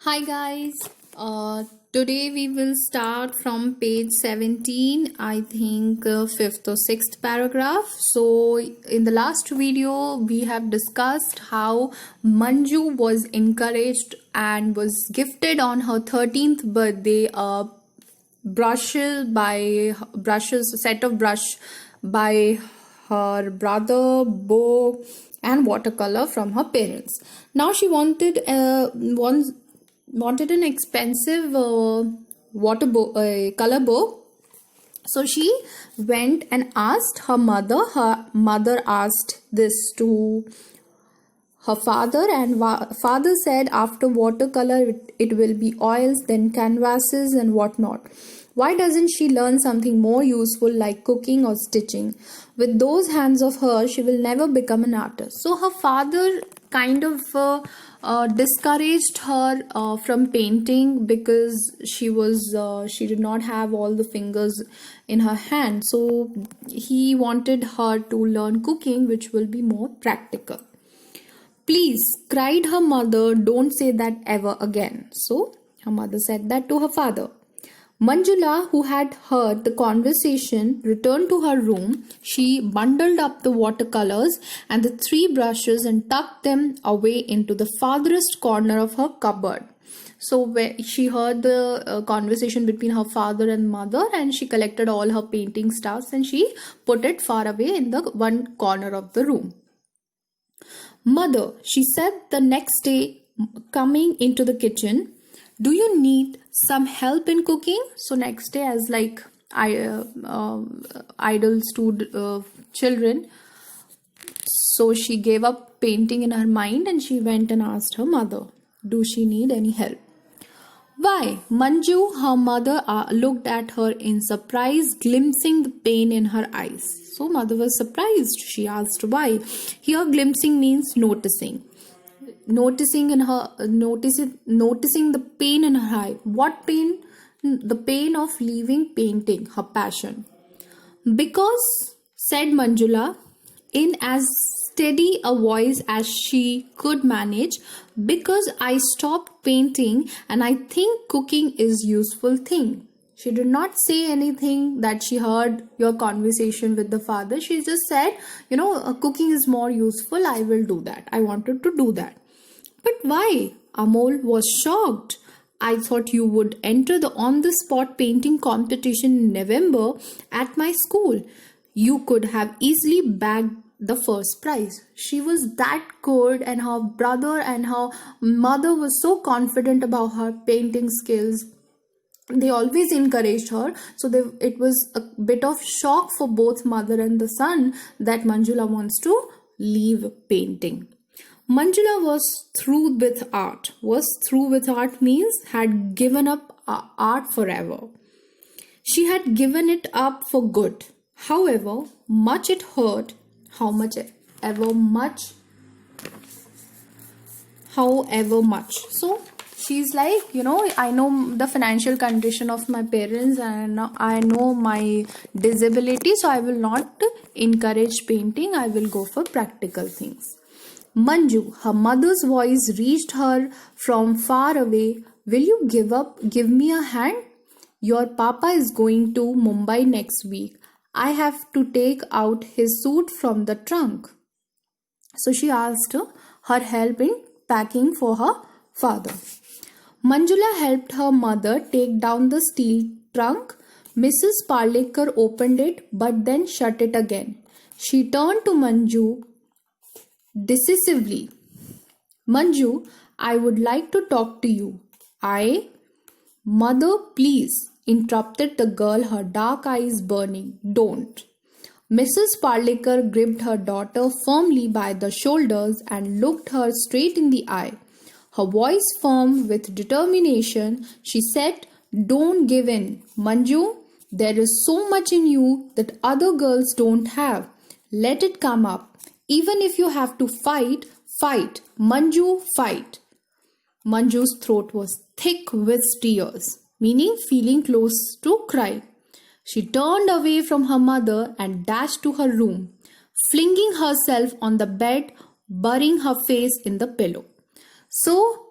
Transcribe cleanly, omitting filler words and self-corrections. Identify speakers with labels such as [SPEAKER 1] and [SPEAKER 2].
[SPEAKER 1] Hi guys, today we will start from page 17, I think 5th or 6th paragraph. So in the last video we have discussed how Manju was encouraged and was gifted on her 13th birthday a set of brush by her brother, bow and watercolor from her parents. Now she wanted an expensive color book, so she went and asked her mother. Her mother asked this to her father, and father said after watercolor it will be oils, then canvases and whatnot. Why doesn't she learn something more useful like cooking or stitching? With those hands of hers, she will never become an artist. So her father kind of discouraged her from painting because she did not have all the fingers in her hand. So he wanted her to learn cooking, which will be more practical. Please, cried her mother, don't say that ever again. So her mother said that to her father. Manjula, who had heard the conversation, returned to her room. She bundled up the watercolors and the 3 brushes and tucked them away into the farthest corner of her cupboard. So where she heard the conversation between her father and mother, and she collected all her painting stuffs and she put it far away in the one corner of the room. Mother, she said the next day, coming into the kitchen, do you need some help in cooking? So next day, as like idle children, so she gave up painting in her mind and she went and asked her mother, do she need any help? Why? Manju, her mother, looked at her in surprise, glimpsing the pain in her eyes. So mother was surprised. She asked why. Here glimpsing means noticing. Noticing the pain in her eye. What pain? The pain of leaving painting, her passion. Because, said Manjula, in as steady a voice as she could manage, because I stopped painting and I think cooking is useful thing. She did not say anything that she heard your conversation with the father. She just said, cooking is more useful. I will do that. I wanted to do that. But why? Amol was shocked. I thought you would enter the on-the-spot painting competition in November at my school. You could have easily bagged the first prize. She was that good, and her brother and her mother was so confident about her painting skills. They always encouraged her. So it was a bit of shock for both mother and the son that Manjula wants to leave painting. Manjula was through with art. Means had given up art forever. She had given it up for good. However much it hurt, however much. So she's like, I know the financial condition of my parents and I know my disability, so I will not encourage painting. I will go for practical things. Manju, her mother's voice reached her from far away. Will you give me a hand? Your papa is going to Mumbai next week. I have to take out his suit from the trunk. So she asked her help in packing for her father. Manjula helped her mother take down the steel trunk. Mrs. Parlekar opened it but then shut it again. She turned to Manju decisively. Manju, I would like to talk to you. Mother, please, interrupted the girl, her dark eyes burning. Don't. Mrs. Parlekar gripped her daughter firmly by the shoulders and looked her straight in the eye. Her voice firm with determination, she said, don't give in. Manju, there is so much in you that other girls don't have. Let it come up. Even if you have to fight, fight. Manju, fight. Manju's throat was thick with tears, meaning feeling close to cry. She turned away from her mother and dashed to her room, flinging herself on the bed, burying her face in the pillow. So